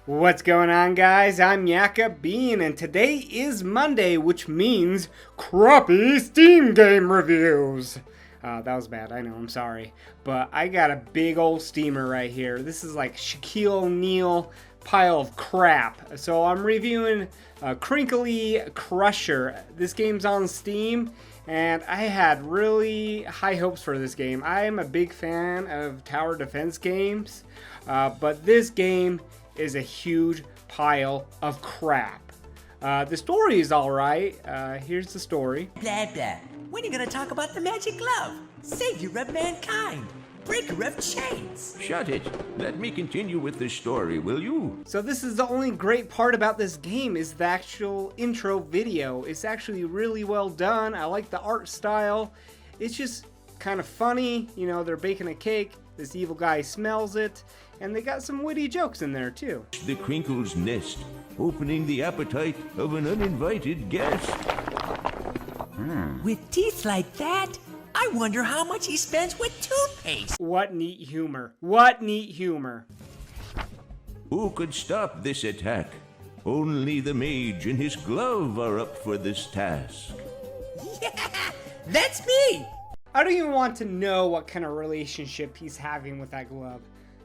What's going on, guys? I'm Yaka Bean, and today is Monday, which means crappy Steam game reviews. That was bad, I know, I'm sorry. But I got a big old steamer right here. This is like Shaquille O'Neal pile of crap. So I'm reviewing Krinkle Krusher. This game's on Steam, and I had really high hopes for this game. I am a big fan of tower defense games, but this game is a huge pile of crap. The story is alright. Here's the story. Blah blah. When are you gonna talk about the magic glove? Savior of mankind. Breaker of chains. Shut it. Let me continue with the story, will you? So this is the only great part about this game is the actual intro video. It's actually really well done. I like the art style. It's just kind of funny. You know, they're baking a cake. This evil guy smells it. And they got some witty jokes in there too. The Krinkle's nest, opening the appetite of an uninvited guest. With teeth like that, I wonder how much he spends with toothpaste. What neat humor. What neat humor. Who could stop this attack? Only the mage and his glove are up for this task. Yeah, that's me. I don't even want to know what kind of relationship he's having with that glove.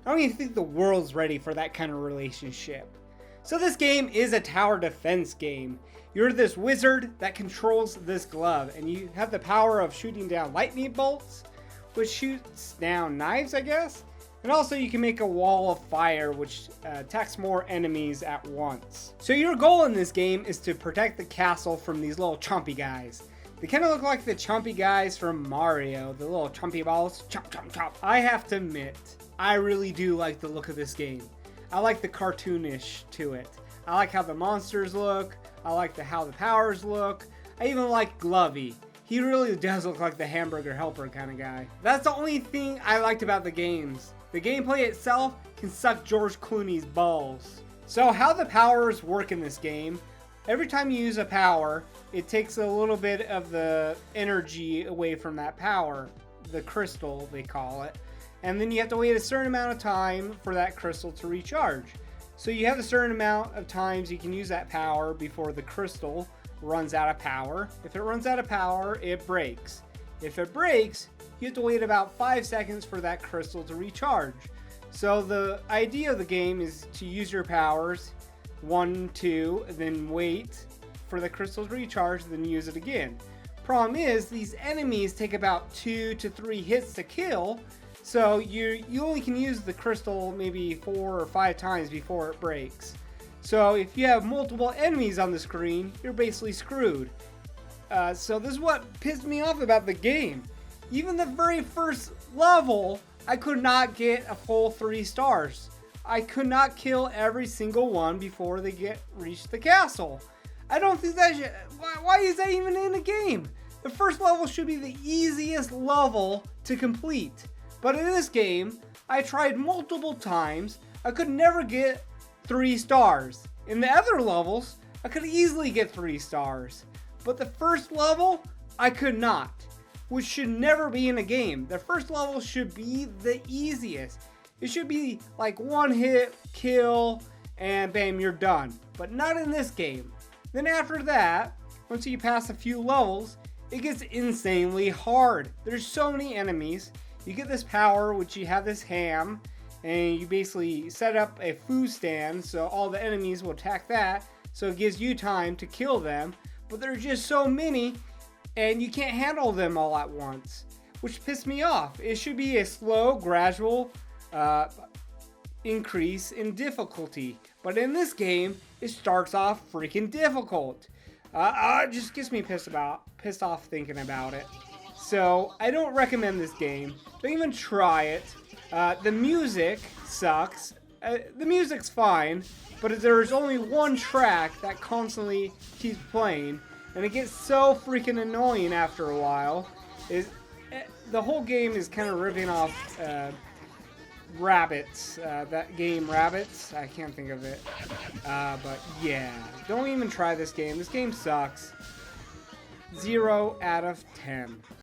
I don't even think the world's ready for that kind of relationship. So this game is a tower defense game. You're this wizard that controls this glove, and you have the power of shooting down lightning bolts, which shoots down knives, I guess. And also you can make a wall of fire, which attacks more enemies at once. So your goal in this game is to protect the castle from these little chompy guys. They kind of look like the chompy guys from Mario, the little chompy balls. Chomp, chomp, chomp. I have to admit, I really do like the look of this game. I like the cartoonish to it. I like how the monsters look. I like how the powers look. I even like Glovey. He really does look like the hamburger helper kind of guy. That's the only thing I liked about the games. The gameplay itself can suck George Clooney's balls. So how the powers work in this game, every time you use a power, it takes a little bit of the energy away from that power. The crystal, they call it. And then you have to wait a certain amount of time for that crystal to recharge. So you have a certain amount of times you can use that power before the crystal runs out of power. If it runs out of power, it breaks. If it breaks, you have to wait about 5 seconds for that crystal to recharge. So the idea of the game is to use your powers, 1, 2, then wait for the crystal to recharge, then use it again. Problem is, these enemies take about 2 to 3 hits to kill. So you only can use the crystal maybe 4 or 5 times before it breaks. So if you have multiple enemies on the screen, you're basically screwed. So this is what pissed me off about the game. Even the very first level, I could not get a full 3 stars. I could not kill every single one before they reach the castle. I don't think that should, why is that even in the game? The first level should be the easiest level to complete. But in this game, I tried multiple times. I could never get 3 stars. In the other levels, I could easily get 3 stars. But the first level, I could not. Which should never be in a game. The first level should be the easiest. It should be like 1 hit, kill, and bam, you're done. But not in this game. Then after that, once you pass a few levels, it gets insanely hard. There's so many enemies. You get this power, which you have this ham, and you basically set up a food stand so all the enemies will attack that, so it gives you time to kill them. But there's just so many, and you can't handle them all at once, which pissed me off. It should be a slow, gradual increase in difficulty. But in this game, it starts off freaking difficult. It just gets me pissed off thinking about it. So I don't recommend this game. Don't even try it. The music sucks. The music's fine, but there's only one track that constantly keeps playing, and it gets so freaking annoying after a while. The whole game is kind of ripping off Rabbits, that game Rabbits. I can't think of it. But yeah, don't even try this game. This game sucks. 0 out of 10.